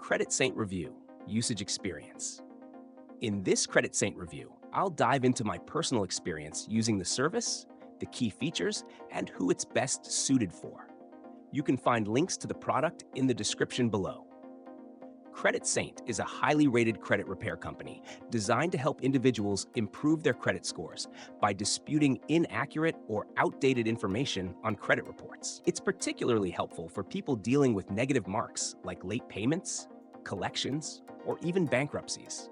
Credit Saint Review Usage Experience. In this Credit Saint review, I'll dive into my personal experience using the service, the key features, and who it's best suited for. You can find links to the product in the description below. Credit Saint is a highly rated credit repair company designed to help individuals improve their credit scores by disputing inaccurate or outdated information on credit reports. It's particularly helpful for people dealing with negative marks like late payments, collections, or even bankruptcies.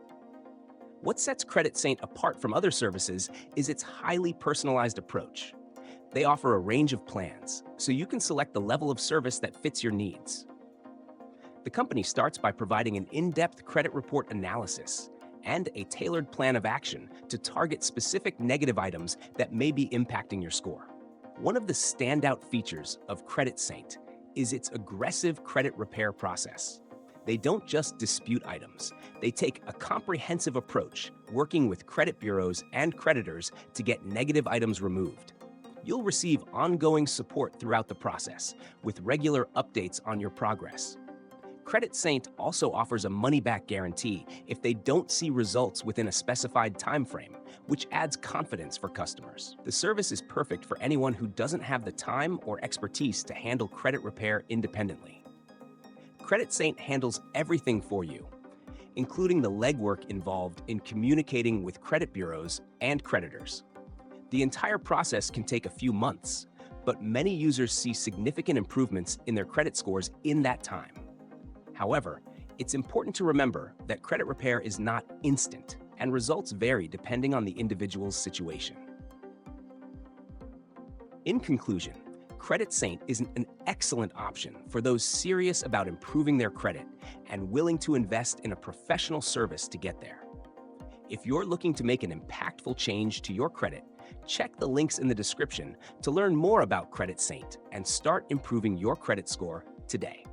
What sets Credit Saint apart from other services is its highly personalized approach. They offer a range of plans, so you can select the level of service that fits your needs. The company starts by providing an in-depth credit report analysis and a tailored plan of action to target specific negative items that may be impacting your score. One of the standout features of Credit Saint is its aggressive credit repair process. They don't just dispute items, they take a comprehensive approach, working with credit bureaus and creditors to get negative items removed. You'll receive ongoing support throughout the process, with regular updates on your progress. Credit Saint also offers a money-back guarantee if they don't see results within a specified time frame, which adds confidence for customers. The service is perfect for anyone who doesn't have the time or expertise to handle credit repair independently. Credit Saint handles everything for you, including the legwork involved in communicating with credit bureaus and creditors. The entire process can take a few months, but many users see significant improvements in their credit scores in that time. However, it's important to remember that credit repair is not instant, and results vary depending on the individual's situation. In conclusion, Credit Saint is an excellent option for those serious about improving their credit and willing to invest in a professional service to get there. If you're looking to make an impactful change to your credit, check the links in the description to learn more about Credit Saint and start improving your credit score today.